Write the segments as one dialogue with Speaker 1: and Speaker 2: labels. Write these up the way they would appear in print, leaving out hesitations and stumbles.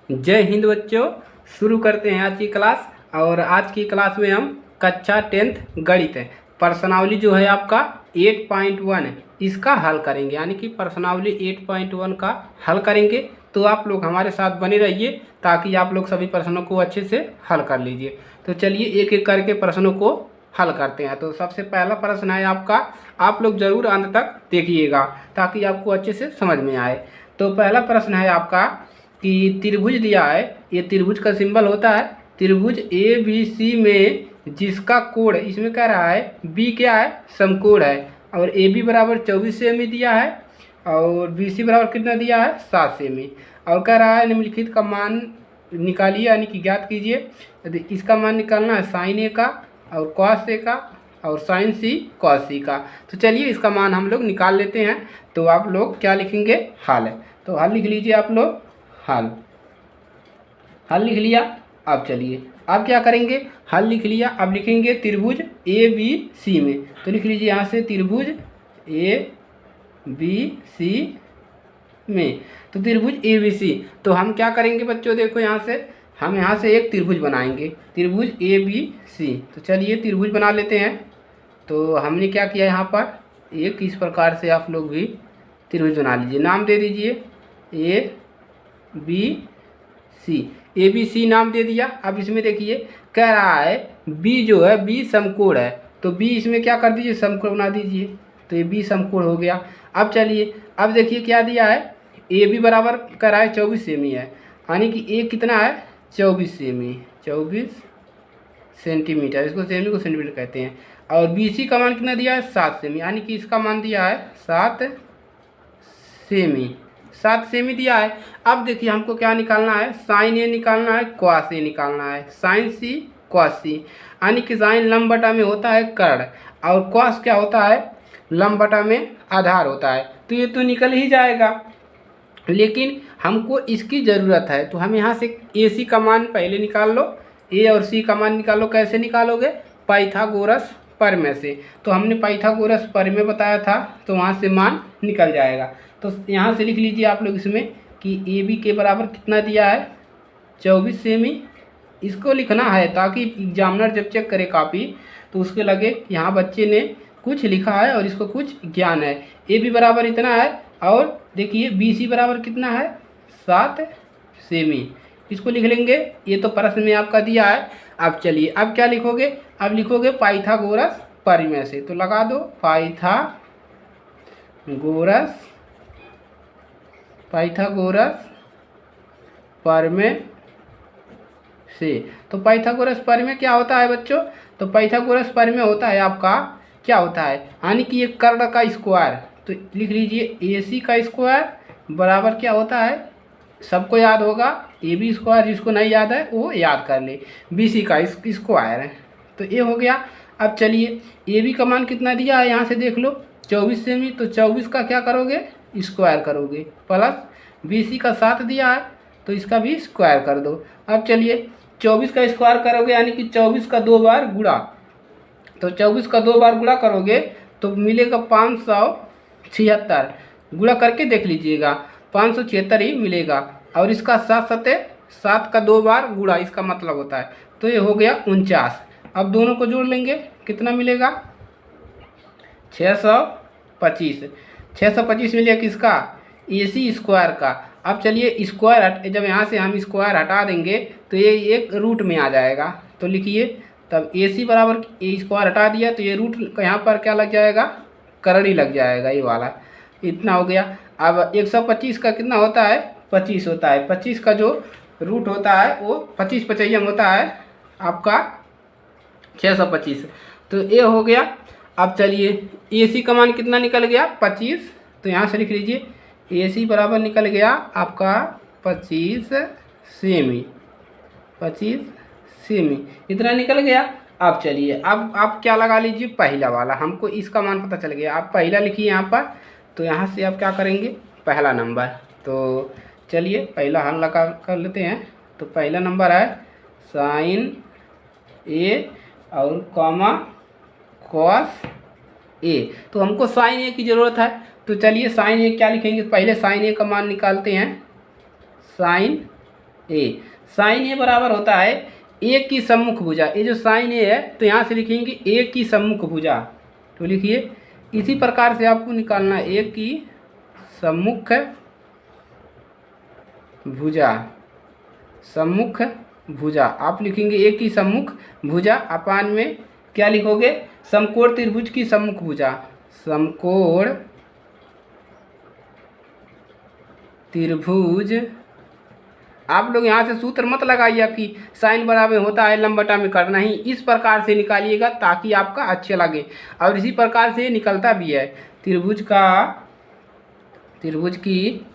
Speaker 1: जय हिंद बच्चों। शुरू करते हैं आज की क्लास। और आज की क्लास में हम कक्षा 10th गणित है प्रश्नावली जो है आपका 8.1 है, इसका हल करेंगे। यानी कि प्रश्नावली 8.1 का हल करेंगे। तो आप लोग हमारे साथ बने रहिए ताकि आप लोग सभी प्रश्नों को अच्छे से हल कर लीजिए। तो चलिए एक एक करके प्रश्नों को हल करते हैं। तो सबसे पहला प्रश्न है आपका, आप लोग जरूर अंत तक देखिएगा ताकि आपको अच्छे से समझ में आए। तो पहला प्रश्न है आपका कि त्रिभुज दिया है, ये त्रिभुज का सिंबल होता है त्रिभुज ए बी सी में जिसका कोण इसमें कह रहा है बी क्या है, समकोण है। और ए बी बराबर 24 सेमी दिया है और बी सी बराबर कितना दिया है, 7 सेमी। और कह रहा है निम्नलिखित का मान निकालिए यानी कि ज्ञात कीजिए। यदि इसका मान निकालना है साइन ए का और कॉस ए का और साइन सी कॉस सी का। तो चलिए इसका मान हम लोग निकाल लेते हैं। तो आप लोग क्या लिखेंगे, हल है। तो हल लिख लीजिए आप लोग, हल लिख लिया। अब चलिए अब क्या करेंगे, हल लिख लिया, अब लिखेंगे त्रिभुज ए बी सी में। तो लिख लीजिए यहाँ से त्रिभुज ए बी सी में। तो त्रिभुज ए बी सी, तो हम क्या करेंगे बच्चों, देखो यहाँ से हम यहाँ से एक त्रिभुज बनाएंगे, त्रिभुज ए बी सी। तो चलिए त्रिभुज बना लेते हैं। तो हमने क्या किया यहाँ पर, एक इस प्रकार से आप लोग भी त्रिभुज बना लीजिए। नाम दे दीजिए A B C, A B C नाम दे दिया। अब इसमें देखिए कह रहा है बी जो है बी समकोण है, तो बी इसमें क्या कर दीजिए, समकोण बना दीजिए। तो ये बी समकोण हो गया। अब चलिए अब देखिए क्या दिया है, ए बी बराबर कह रहा है 24 सेमी है, यानी कि ए कितना है 24 सेमी, 24 सेंटीमीटर, इसको सेमी को सेंटीमीटर कहते हैं। और बी सी का मान कितना दिया है, 7 सेमी, यानी कि इसका मान दिया है 7 सेमी, 7 सेमी दिया है। अब देखिए हमको क्या निकालना है, साइन ए निकालना है, कॉस ए निकालना है, साइन सी कॉस सी। यानी कि साइन लंब बटा में होता है कर्ण और कॉस क्या होता है, लंब बटा में आधार होता है। तो ये तो निकल ही जाएगा, लेकिन हमको इसकी ज़रूरत है। तो हम यहाँ से ए सी का मान पहले निकाल लो, ए और सी का मान निकालो। कैसे निकालोगे, पाइथागोरस प्रमेय से। तो हमने पाइथागोरस प्रमेय बताया था, तो वहाँ से मान निकल जाएगा। तो यहाँ से लिख लीजिए आप लोग इसमें कि ए बी के बराबर कितना दिया है, 24 सेमी। इसको लिखना है ताकि एग्जामिनर जब चेक करे कापी तो उसके लगे कि हाँ बच्चे ने कुछ लिखा है और इसको कुछ ज्ञान है। ए बी बराबर इतना है और देखिए बी सी बराबर कितना है, 7 सेमी। इसको लिख लेंगे, ये तो प्रश्न में आपका दिया है। अब चलिए अब क्या लिखोगे, अब लिखोगे पाइथागोरस प्रमेय से। तो लगा दो पाइथागोरस प्रमेय से। तो पाइथागोरस प्रमेय क्या होता है बच्चों, तो पाइथागोरस प्रमेय होता है आपका, क्या होता है, यानी कि ये कर्ण का स्क्वायर। तो लिख लीजिए ए सी का स्क्वायर बराबर क्या होता है, सबको याद होगा, ए बी स्क्वायर, जिसको नहीं याद है वो याद कर ले, बी सी का स्क्वायर है। तो ये हो गया। अब चलिए ए बी का मान कितना दिया है, यहाँ से देख लो 24 सेमी। तो 24 का क्या करोगे, स्क्वायर करोगे, प्लस बी सी का 7 दिया है तो इसका भी स्क्वायर कर दो। अब चलिए 24 का स्क्वायर करोगे यानी कि 24 का 2 बार गुणा। तो 24 का 2 बार गुणा करोगे तो मिलेगा 576, गुणा करके देख लीजिएगा 576 ही मिलेगा। और इसका 7 का 2 बार गुणा, इसका मतलब होता है। तो ये हो गया 49। अब दोनों को जोड़ लेंगे, कितना मिलेगा, 625। 625 मिलेगा किसका, ए सी स्क्वायर का। अब चलिए स्क्वायर जब यहाँ से हम स्क्वायर हटा देंगे तो ये एक रूट में आ जाएगा। तो लिखिए तब ए सी बराबर ए स्क्वायर हटा दिया तो ये रूट यहाँ पर क्या लग जाएगा, करड़ी लग जाएगा, ये वाला। इतना हो गया। अब 125 का कितना होता है, 25 होता है। 25 का जो रूट होता है वो 25 पचैयम होता है आपका 625। तो ये हो गया। अब चलिए ए सी का मान कितना निकल गया, 25। तो यहाँ से लिख लीजिए ए सी बराबर निकल गया आपका 25 सेमी, 25 सेमी इतना निकल गया। अब चलिए अब आप क्या लगा लीजिए, पहला वाला, हमको इसका मान पता चल गया। आप पहला लिखिए यहाँ पर। तो यहाँ से आप क्या करेंगे, पहला नंबर। तो चलिए पहला हल लगा कर लेते हैं। तो पहला नंबर है साइन ए और कॉमा कॉस ए। तो हमको साइन ए की ज़रूरत है। तो चलिए साइन ए क्या लिखेंगे, पहले साइन ए का मान निकालते हैं, साइन ए। साइन ए बराबर होता है ए की सम्मुख भुजा। ये जो साइन ए है तो यहाँ से लिखेंगे ए की सम्मुख भुजा। तो लिखिए इसी प्रकार से आपको निकालना है ए की सम्मुख भुजा। सम्मुख भुजा आप लिखेंगे ए की सम्मुख भुजा अपान में क्या लिखोगे, समकोण त्रिभुज की सम्मुख भुजा। समकोण त्रिभुज आप लोग यहाँ से सूत्र मत लगाइए कि साइन बराबर होता है लंब बटा में कर, नहीं, इस प्रकार से निकालिएगा ताकि आपका अच्छे लगे और इसी प्रकार से निकलता भी है। त्रिभुज की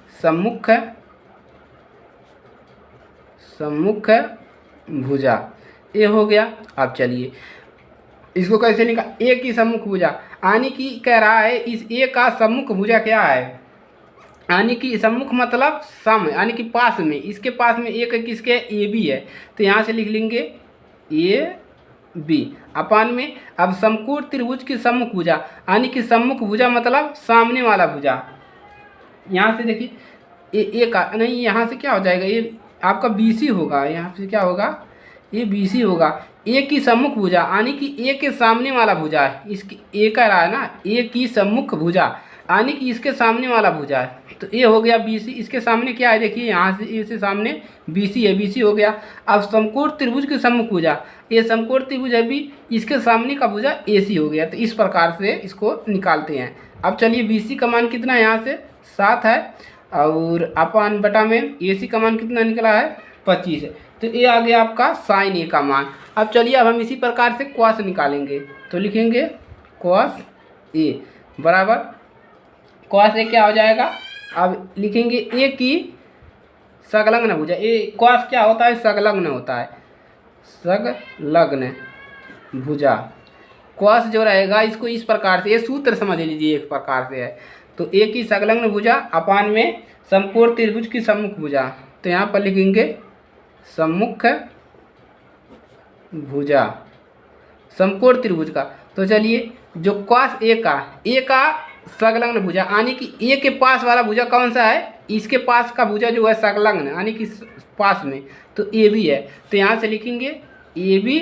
Speaker 1: सम्मुख भुजा ये हो गया। अब चलिए इसको कैसे निकाल, ए की सम्मुख भुजा यानी कि कह रहा है इस ए का सम्मुख भुजा क्या है, यानी कि सम्मुख मतलब सम यानी कि पास में, इसके पास में एक किसके ए बी है तो यहाँ से लिख लेंगे ए बी अपान में। अब समकोण त्रिभुज की सम्मुख भुजा यानी कि सम्मुख भुजा मतलब सामने वाला भुजा। यहाँ से देखिए ए का नहीं, यहाँ से क्या हो जाएगा, ये आपका बीसी होगा, यहाँ से क्या होगा ये बीसी होगा। ए की सम्मुख भुजा यानी कि ए के सामने वाला भुजा है, इसकी ए का रहा है ना, ए की सम्मुख भुजा यानी कि इसके सामने वाला भुजा है तो ये हो गया बीसी। इसके सामने क्या है देखिए, यहाँ से ए से सामने बीसी है, बीसी हो गया। अब समकोण त्रिभुज की सम्मुख भुजा, ये समकोण त्रिभुज है भी, इसके सामने का भुजा एसी हो गया। तो इस प्रकार से इसको निकालते हैं। अब चलिए बीसी का मान कितना है, यहाँ से 7 है और अपान बटा में एसी का मान कितना निकला है 25 है। तो ये आ गया आपका साइन ए का मान। अब चलिए अब हम इसी प्रकार से कॉस निकालेंगे। तो लिखेंगे कॉस ए बराबर, कॉस ए क्या हो जाएगा, अब लिखेंगे ए की संलग्न भुजा। ए कॉस क्या होता है, संलग्न होता है, संलग्न भुजा। कॉस जो रहेगा इसको इस प्रकार से, ये सूत्र समझ लीजिए एक प्रकार से है। तो ए की संलग्न भुजा अपान में समकोण त्रिभुज की सम्मुख भुजा। तो यहाँ पर लिखेंगे सम्मुख भुजा समकोण त्रिभुज का। तो चलिए जो कॉस ए का संलग्न भुजा यानी कि ए के पास वाला भुजा कौन सा है, इसके पास का भुजा जो है संलग्न यानी कि पास में, तो ए बी है। तो यहाँ से लिखेंगे ए बी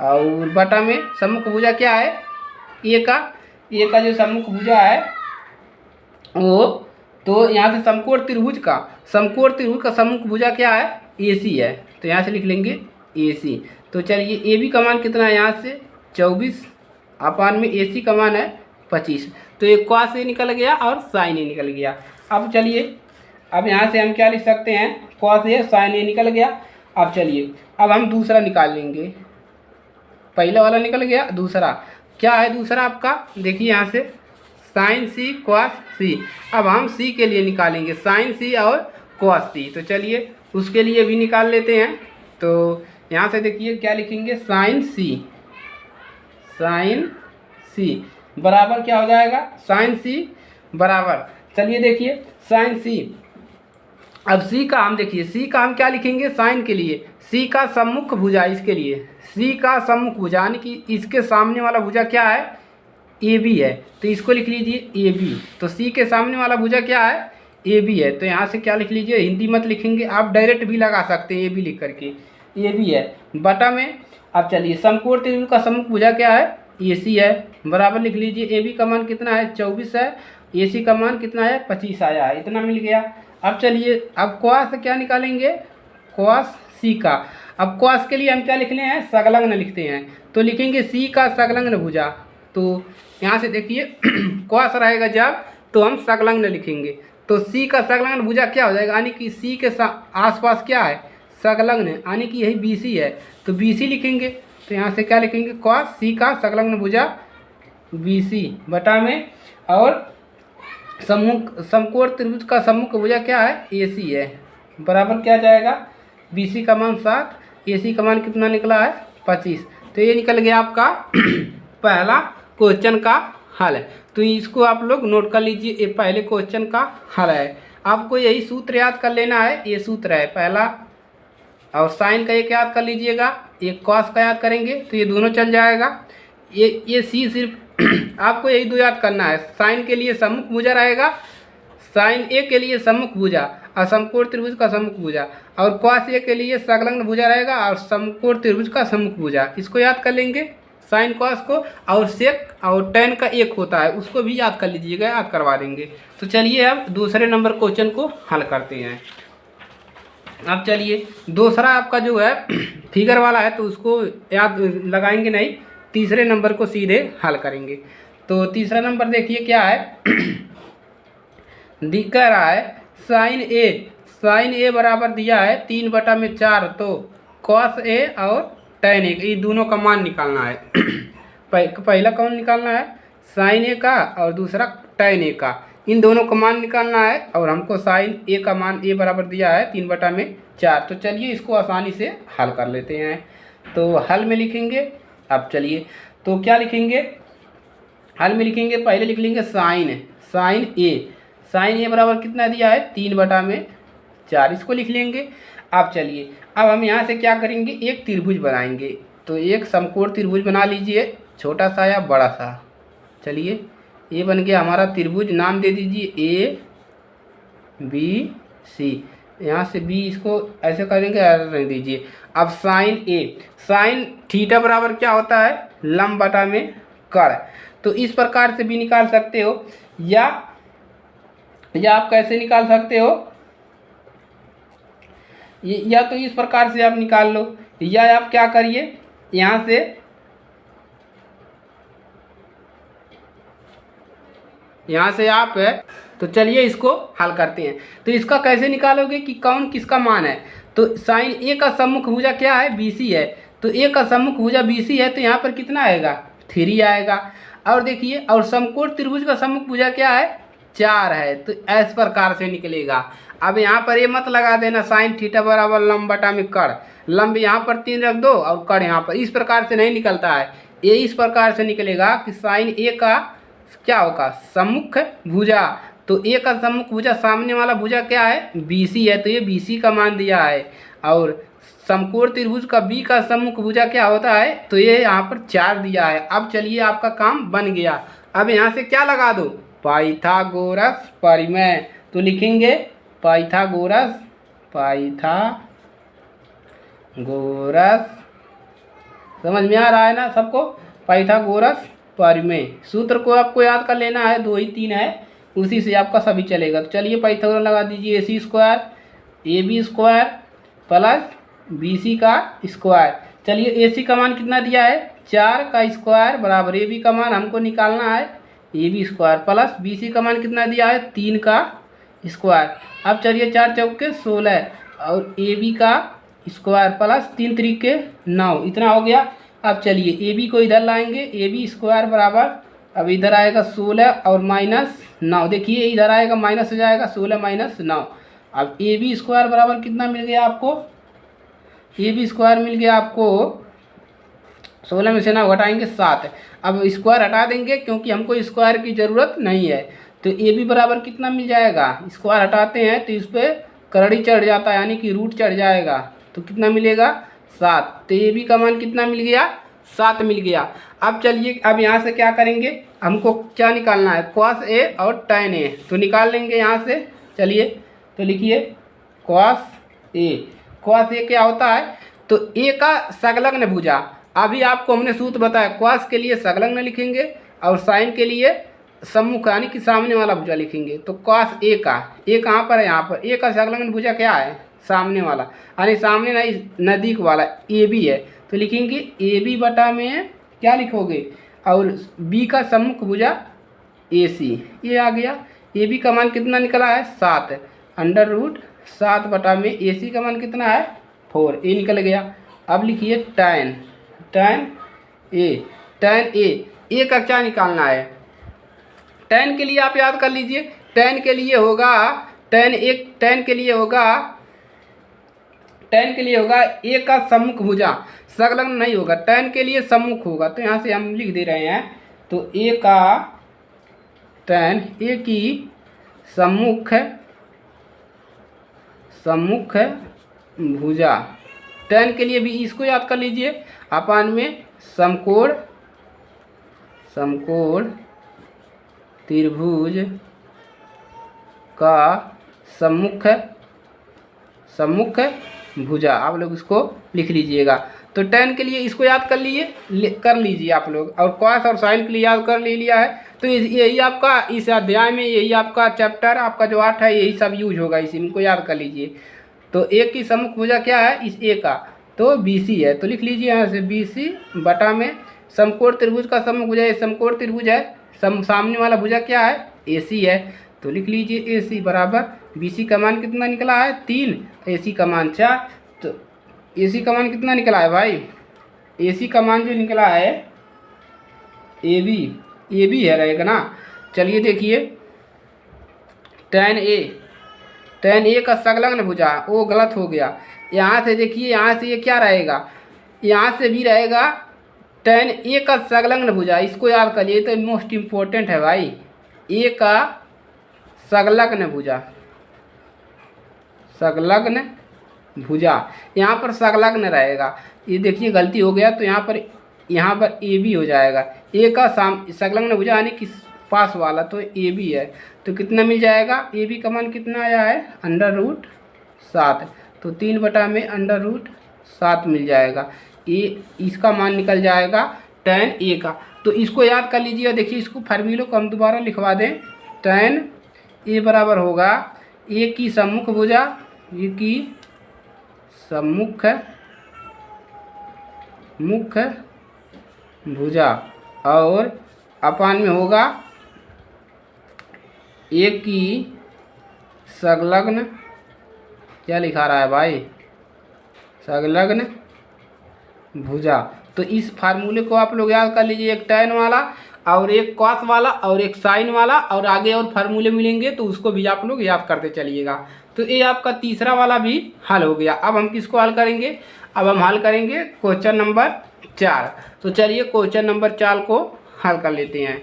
Speaker 1: और बटा में सम्मुख भुजा क्या है ए का जो सम्मुख भुजा है वो, तो यहाँ से समकोण त्रिभुज का सम्मुख भुजा क्या है ए सी है। तो यहाँ से लिख लेंगे ए सी। तो चलिए ए बी का मान कितना है, यहाँ से 24 अपान में ए सी का मान है 25। तो एक कॉस ए निकल गया और साइन ए निकल गया। अब चलिए अब यहाँ से हम क्या लिख सकते हैं, कॉस ए साइन ए निकल गया। अब चलिए अब हम दूसरा निकाल लेंगे, पहला वाला निकल गया, दूसरा क्या है, दूसरा आपका देखिए यहाँ से साइन सी कॉस सी। अब हम सी के लिए निकालेंगे साइन सी और कॉस सी। तो चलिए उसके लिए भी निकाल लेते हैं। तो यहाँ से देखिए क्या लिखेंगे, साइन सी बराबर क्या हो जाएगा, साइन सी बराबर, चलिए देखिए साइन सी। अब सी का हम देखिए, सी का हम क्या लिखेंगे, साइन के लिए सी का सम्मुख भुजा, इसके लिए सी का सम्मुख भुजा यानी कि इसके सामने वाला भुजा क्या है ए बी है। तो इसको लिख लीजिए ए बी। तो सी के सामने वाला भुजा क्या है ए बी है। तो यहाँ से क्या लिख लीजिए, हिंदी मत लिखेंगे आप, डायरेक्ट भी लगा सकते हैं ए बी लिख करके, ए बी है बटा में। अब चलिए समकोण त्रिभुज का सम्मुख भुजा क्या है ए सी है, बराबर लिख लीजिए ए बी का मान कितना है 24 है, ए सी का मान कितना है 25 आया है, इतना मिल गया। अब चलिए अब कॉस क्या निकालेंगे, कॉस सी का। अब कॉस के लिए हम क्या लिखने हैं, संलग्न लिखते हैं। तो लिखेंगे सी का संलग्न भुजा। तो यहाँ से देखिए कॉस रहेगा जब तो हम संलग्न लिखेंगे। तो सी का संलग्न भुजा क्या हो जाएगा, यानी कि सी के आसपास क्या है संलग्न, यानी कि यही बी सी है। तो बी सी लिखेंगे। तो यहाँ से क्या लिखेंगे, कॉस सी का संलग्न भुजा बी सी बटा में, और समकोण त्रिभुज का सम्मुख भुजा क्या है ए सी है, बराबर क्या जाएगा, बी सी का मान 7, ए सी का मान कितना निकला है 25। तो ये निकल गया आपका पहला क्वेश्चन का हल है। तो इसको आप लोग नोट कर लीजिए, ये पहले क्वेश्चन का हल है। आपको यही सूत्र याद कर लेना है, ये सूत्र है पहला, और साइन का एक याद कर लीजिएगा, एक कॉस का याद करेंगे तो ये दोनों चल जाएगा। ये सी सिर्फ आपको यही दो याद करना है। साइन के लिए सम्मुख भुजा रहेगा, साइन ए के लिए सम्मुख भुजा और समकोण त्रिभुज का सम्मुख भुजा, और cos A के लिए संलग्न भुजा रहेगा और समकोण त्रिभुज का सम्मुख भुजा। इसको याद कर लेंगे साइन कॉस को, और सेक और टेन का एक होता है उसको भी याद कर लीजिएगा, याद करवा देंगे। तो चलिए अब दूसरे नंबर क्वेश्चन को हल करते हैं। अब चलिए दूसरा आपका जो है फिगर वाला है तो उसको याद लगाएंगे नहीं, तीसरे नंबर को सीधे हल करेंगे। तो तीसरा नंबर देखिए क्या है दिख रहा है साइन ए बराबर दिया है 3/4, तो कॉस ए और टेन ए ये दोनों का मान निकालना है। पहला कौन निकालना है, साइन ए का, और दूसरा टेन ए का, इन दोनों का मान निकालना है। और हमको साइन ए का मान ए बराबर दिया है 3/4। तो चलिए इसको आसानी से हल कर लेते हैं। तो हल में लिखेंगे, अब चलिए तो क्या लिखेंगे, हल में लिखेंगे पहले लिख लेंगे साइन ए बराबर कितना दिया है 3/4, इसको लिख लेंगे। अब चलिए अब हम यहाँ से क्या करेंगे, एक त्रिभुज बनाएंगे। तो एक समकोण त्रिभुज बना लीजिए, छोटा सा या बड़ा सा। चलिए ये बन गया हमारा त्रिभुज, नाम दे दीजिए ए बी सी। यहाँ से बी इसको ऐसे करेंगे, रहने दीजिए। अब साइन थीटा बराबर क्या होता है, लंब बटा में कर्ण। तो इस प्रकार से भी निकाल सकते हो, या आप कैसे निकाल सकते हो, या तो इस प्रकार से आप निकाल लो, या आप क्या करिए यहाँ से आप है। तो चलिए इसको हल करते हैं। तो इसका कैसे निकालोगे कि कौन किसका मान है। तो साइन ए का सम्मुख भुजा क्या है, BC है। तो ए का सम्मुख भुजा BC है, तो यहाँ पर कितना आएगा 3 आएगा। और देखिए और समकोण त्रिभुज का सम्मुख भुजा क्या है 4 है। तो इस प्रकार से निकलेगा। अब यहाँ पर ये मत लगा देना साइन थीटा बराबर लंब बटा में कर्ण, लंब यहाँ पर 3 रख दो और कर्ण यहाँ पर, इस प्रकार से नहीं निकलता है। ये इस प्रकार से निकलेगा कि साइन ए का क्या होगा सम्मुख भुजा। तो ए का सम्मुख भुजा सामने वाला भुजा क्या है BC है, तो ये BC का मान दिया है। और समकोण त्रिभुज का B का सम्मुख भुजा क्या होता है, तो ये यहाँ पर 4 दिया है। अब चलिए आपका काम बन गया। अब यहाँ से क्या लगा दो, पाइथागोरस परिमेय। तो लिखेंगे पाइथागोरस समझ में आ रहा है ना सबको, पाइथागोरस परिमेय। सूत्र को आपको याद कर लेना है, 2 ही 3 है, उसी से आपका सभी चलेगा। तो चलिए पाइथागोरस लगा दीजिए, AC² AB² प्लस BC का स्क्वायर। चलिए AC का मान कितना दिया है 4 का स्क्वायर बराबर AB का मान हमको निकालना है AB² प्लस BC का मान कितना दिया है 3 का स्क्वायर। अब चलिए 4 चौके 16 और AB का स्क्वायर प्लस 3 त्रिके 9, इतना हो गया। अब चलिए AB को इधर लाएंगे, AB² बराबर, अब इधर आएगा 16 और -9, देखिए इधर आएगा माइनस हो जाएगा 16 - 9। अब AB² बराबर कितना मिल गया आपको, AB² मिल गया आपको 16 में से 9 घटाएंगे 7। अब स्क्वायर हटा देंगे क्योंकि हमको स्क्वायर की ज़रूरत नहीं है। तो AB बराबर कितना मिल जाएगा, स्क्वायर हटाते हैं तो इस पर करड़ी चढ़ जाता है, यानी कि रूट चढ़ जाएगा। तो कितना मिलेगा 7। तो AB का मान कितना मिल गया 7 मिल गया। अब चलिए अब यहाँ से क्या करेंगे, हमको क्या निकालना है cos A और tan A, तो निकाल लेंगे यहाँ से। चलिए तो लिखिए cos A क्या होता है, तो A का संलग्न भुजा। अभी आपको हमने सूत्र बताया, cos के लिए संलग्न लिखेंगे और sin के लिए सम्मुख यानी कि सामने वाला भुजा लिखेंगे। तो cos A का, A कहाँ पर है, यहाँ पर A का संलग्न भुजा क्या है सामने वाला, यानी सामने नहीं नज़दीक वाला AB है। तो लिखेंगे AB बटा में क्या लिखोगे, और B का सम्मुख भुजा AC, ये आ गया। AB का मान कितना निकला है 7, √7 बटा में AC का मान कितना है 4, ये निकल गया। अब लिखिए tan A का क्या निकालना है, tan के लिए आप याद कर लीजिए, tan के लिए होगा A का सम्मुख भुजा, संलग्न नहीं होगा, tan के लिए सम्मुख होगा। तो यहाँ से हम लिख दे रहे हैं, तो A का tan A की सम्मुख भुजा, tan के लिए भी इसको याद कर लीजिए, अपान में समकोण त्रिभुज का सम्मुख सम्मुख भुजा, आप लोग इसको लिख लीजिएगा। तो tan के लिए इसको याद कर लीजिए आप लोग, और cos और sin के लिए याद कर लिया है। तो यही आपका इस अध्याय में, यही आपका चैप्टर आपका जो 8 है, यही सब यूज होगा, इनको याद कर लीजिए। तो ए की सम्मुख भुजा क्या है इस ए का, तो BC है, तो लिख लीजिए यहाँ से BC बटा में समकोण त्रिभुज का सम्मुख भुजा, ये समकोण त्रिभुज है, सामने वाला भुजा क्या है AC है, तो लिख लीजिए AC बराबर BC का मान कितना निकला है 3, AC का मान 4। तो AC का मान कितना निकला है भाई, AC का मान जो निकला है AB है रहेगा ना। चलिए देखिए tan A का संलग्न भुजा, वो गलत हो गया। यहाँ से देखिए, यहाँ से ये क्या रहेगा, यहाँ से भी रहेगा tan A का संलग्न भुजा, इसको याद करिए, तो मोस्ट इम्पोर्टेंट है भाई। A का संलग्न भुजा, यहाँ पर संलग्न रहेगा। ये देखिए गलती हो गया, तो यहाँ पर AB हो जाएगा। A का संलग्न भुजा यानी कि पास वाला, तो AB है, तो कितना मिल जाएगा, AB का मान कितना आया है √7, तो 3 बटा में √7 मिल जाएगा। इसका मान निकल जाएगा tan A का। तो इसको याद कर लीजिए। देखिए इसको फार्मूले को हम दोबारा लिखवा दें। tan A बराबर होगा A की सम्मुख भुजा, A की सम्मुख भुजा, और अपान में होगा A की संलग्न, क्या लिखा रहा है भाई, संलग्न भुजा। तो इस फार्मूले को आप लोग याद कर लीजिए, एक tan वाला और एक cos वाला और एक sin वाला, और आगे और फार्मूले मिलेंगे तो उसको भी आप लोग याद करते चलिएगा। तो ये आपका तीसरा वाला भी हल हो गया। अब हम किसको हल करेंगे, अब हम हल करेंगे क्वेश्चन नंबर 4। तो चलिए क्वेश्चन नंबर 4 को हल कर लेते हैं।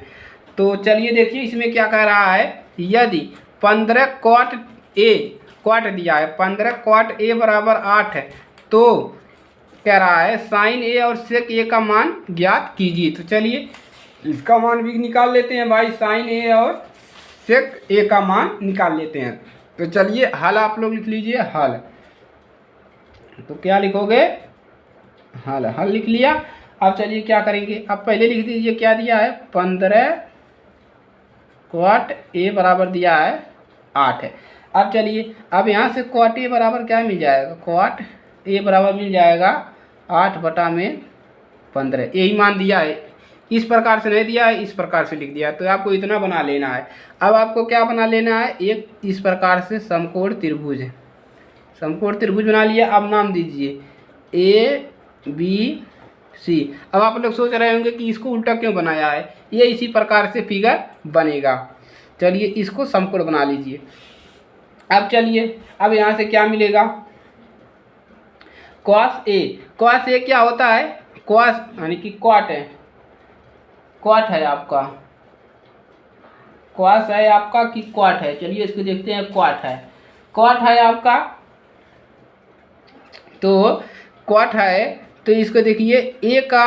Speaker 1: तो चलिए देखिए इसमें क्या कह रहा है, यदि 15 cot दिया है, 15 cot A बराबर 8 है, तो कह रहा है sin A और sec A का मान ज्ञात कीजिए। तो चलिए इसका मान भी निकाल लेते हैं भाई, sin A और sec A का मान निकाल लेते हैं। तो चलिए हल आप लोग लिख लीजिए, हल। तो क्या लिखोगे, हल लिख लिया। अब चलिए क्या करेंगे, अब पहले लिख दीजिए क्या दिया है, 15 cot A बराबर दिया है 8 है। अब चलिए, अब यहाँ से cot A बराबर क्या मिल जाएगा, cot A बराबर मिल जाएगा 8 बटा में 15, यही मान दिया है। इस प्रकार से नहीं दिया है, इस प्रकार से लिख दिया है, तो आपको इतना बना लेना है। अब आपको क्या बना लेना है, एक इस प्रकार से समकोण त्रिभुज बना लिया। अब नाम दीजिए ABC। अब आप लोग सोच रहे होंगे कि इसको उल्टा क्यों बनाया है, ये इसी प्रकार से फिगर बनेगा। चलिए इसको समकोण बना लीजिए। अब चलिए, अब यहाँ से क्या मिलेगा, cos A क्या होता है, cos यानी कि cot है आपका, cos है आपका कि cot है। चलिए इसको देखते हैं, cot है आपका। तो cot है, तो इसको देखिए A का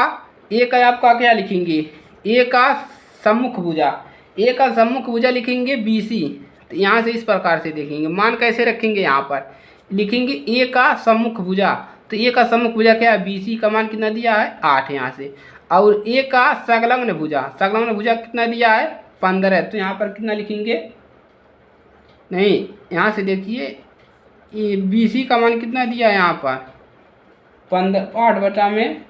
Speaker 1: आपका क्या लिखेंगे, A का सम्मुख भुजा लिखेंगे BC। तो यहाँ से इस प्रकार से देखेंगे, मान कैसे रखेंगे, यहाँ पर लिखेंगे A का सम्मुख भुजा। तो A का सम्मुख भुजा क्या है, BC का मान कितना दिया है 8 यहाँ से, और A का संलग्न भुजा कितना दिया है 15। तो यहाँ पर कितना लिखेंगे, नहीं यहाँ से देखिए ये BC का मान कितना दिया है यहाँ पर 8 बटा में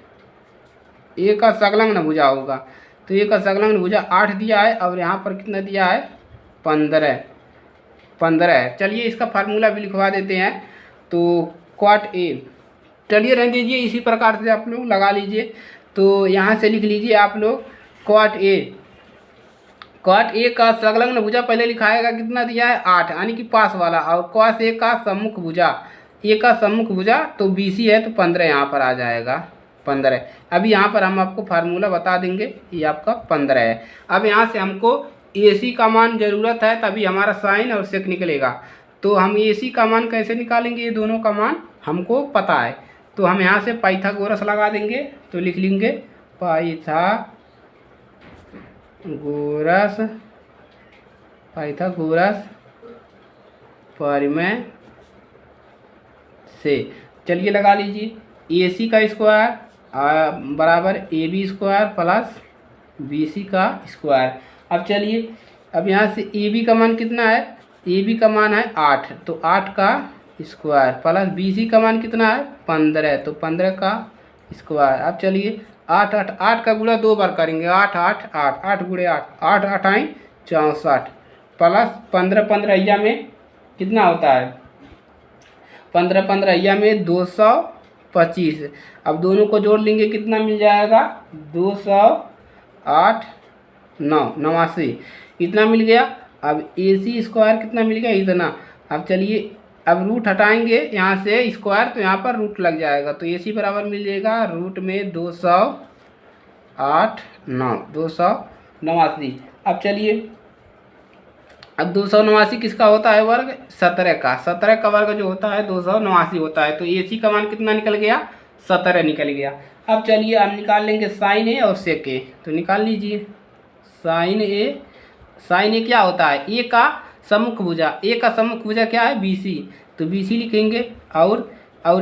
Speaker 1: A का संलग्न भुजा होगा। तो A का संलग्न भुजा 8 दिया है, और यहाँ पर कितना दिया है 15 है। चलिए इसका फार्मूला भी लिखवा देते हैं। तो cot A, चलिए रहने दीजिए, इसी प्रकार से आप लोग लगा लीजिए। तो यहाँ से लिख लीजिए आप लोग cot A का संलग्न भुजा पहले लिखाएगा, कितना दिया है 8 यानी कि पास वाला, और cos A का सम्मुख भुजा तो BC है, तो 15 यहाँ पर आ जाएगा 15। अभी यहाँ पर हम आपको फार्मूला बता देंगे, ये आपका 15 है। अब यहाँ से हमको AC का मान ज़रूरत है, तभी हमारा साइन और सेक निकलेगा। तो हम AC का मान कैसे निकालेंगे, ये दोनों का मान हमको पता है। तो हम यहाँ से पाइथागोरस लगा देंगे। तो लिख लेंगे पाइथागोरस परिमेय से। चलिए लगा लीजिए ए सी का स्क्वायर बराबर A B square plus B C का स्क्वायर। अब चलिए अब यहाँ से ए बी का मान कितना है, ए बी का मान है 8, तो 8 का स्क्वायर प्लस बी सी का मान कितना है 15, तो 15 का स्क्वायर। अब चलिए 8 का गुणा 2 बार करेंगे, 8 8 8 8 गुणे 8 8 8 आई 64 प्लस 15 15 में कितना होता है 15 15 में 225। अब दोनों को जोड़ लेंगे कितना मिल जाएगा 208 9 89 इतना मिल गया। अब ए सी स्क्वायर कितना मिल गया इतना। अब चलिए अब रूट हटाएंगे यहाँ से स्क्वायर, तो यहाँ पर रूट लग जाएगा, तो ए सी बराबर मिल जाएगा रूट में 208 9 289। अब चलिए अब 289 किसका होता है वर्ग 17 का, 17 का वर्ग जो होता है 289 होता है, तो ए सी का मान कितना निकल गया 17 निकल गया। अब चलिए हम निकाल लेंगे साइन ए और सेक ए, तो निकाल लीजिए साइन ए क्या होता है ए का सम्मुख भुजा, ए का सम्मुख भुजा क्या है बी सी, तो बी सी लिखेंगे और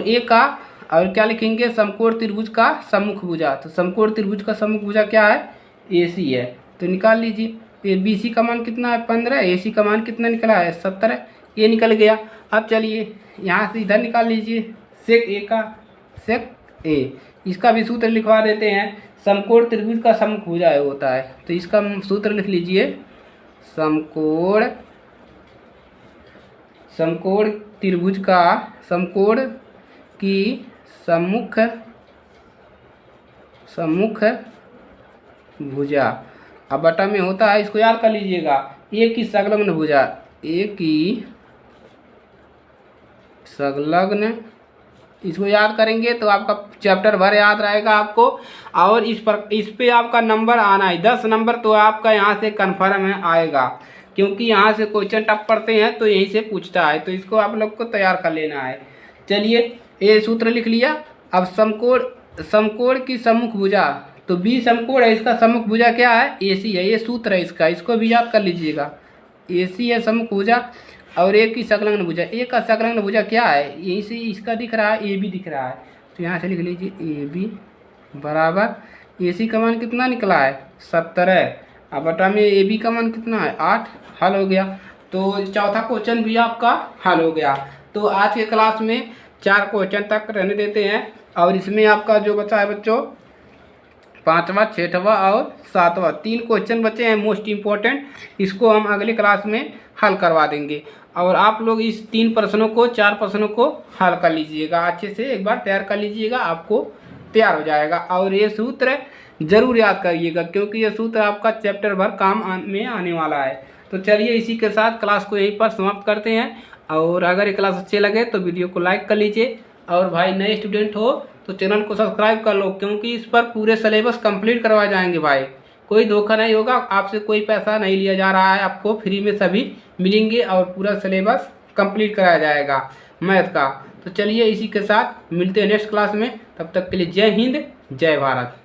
Speaker 1: ए का और क्या लिखेंगे समकोण त्रिभुज का सम्मुख भुजा, तो समकोण त्रिभुज का सम्मुख भुजा क्या है ए सी है, तो निकाल लीजिए ये बी सी का मान कितना है 15, ए सी का मान कितना निकला है 17, ये निकल गया। अब चलिए यहाँ से इधर निकाल लीजिए सेक ए का, सेक ए इसका भी सूत्र लिखवा देते हैं, समकोण त्रिभुज का सम्मुख भुजा होता है, तो इसका सूत्र लिख लीजिए समकोण त्रिभुज का समकोण की सम्मुख भुजा। अब बटा में होता है, इसको याद कर लीजिएगा ए की संलग्न भुजा, ए की संलग्न, इसको याद करेंगे तो आपका चैप्टर भर याद रहेगा आपको, और इस पे आपका नंबर आना है 10 नंबर, तो आपका यहाँ से कन्फर्म है आएगा, क्योंकि यहाँ से क्वेश्चन टफ पढ़ते हैं तो यहीं से पूछता है, तो इसको आप लोग को तैयार कर लेना है। चलिए ये सूत्र लिख लिया। अब समकोण की सम्मुख भुजा, तो बी समकोण है, इसका सम्मुख भुजा क्या है ए सी है, ये सूत्र है इसका, इसको भी याद कर लीजिएगा ए सी है सम्मुख भुजा, और ए की संलग्न भुजा, ए का संलग्न भुजा क्या है यहीं से इसका दिख रहा है ए बी दिख रहा है, तो यहाँ से लिख लीजिए ए बी बराबर ए सी का मान कितना निकला है 17, अब बटा में ए बी का मान कितना है 8, हल हो गया। तो चौथा क्वेश्चन भी आपका हल हो गया। तो आज के क्लास में 4 क्वेश्चन तक रहने देते हैं, और इसमें आपका जो बचा है बच्चों 5वां 6वां और 7वां 3 क्वेश्चन बचे हैं मोस्ट इम्पोर्टेंट, इसको हम अगले क्लास में हल करवा देंगे, और आप लोग इस 3 प्रश्नों को 4 प्रश्नों को हल कर लीजिएगा, अच्छे से एक बार तैयार कर लीजिएगा, आपको तैयार हो जाएगा। और ये सूत्र ज़रूर याद करिएगा, क्योंकि ये सूत्र आपका चैप्टर भर काम में आने वाला है। तो चलिए इसी के साथ क्लास को यहीं पर समाप्त करते हैं, और अगर ये क्लास अच्छे लगे तो वीडियो को लाइक कर लीजिए, और भाई नए स्टूडेंट हो तो चैनल को सब्सक्राइब कर लो, क्योंकि इस पर पूरे सिलेबस कंप्लीट करवाए जाएंगे भाई, कोई धोखा नहीं होगा, आपसे कोई पैसा नहीं लिया जा रहा है, आपको फ्री में सभी मिलेंगे और पूरा सिलेबस कंप्लीट कराया जाएगा मैथ का। तो चलिए इसी के साथ मिलते हैं नेक्स्ट क्लास में, तब तक के लिए जय हिंद जय भारत।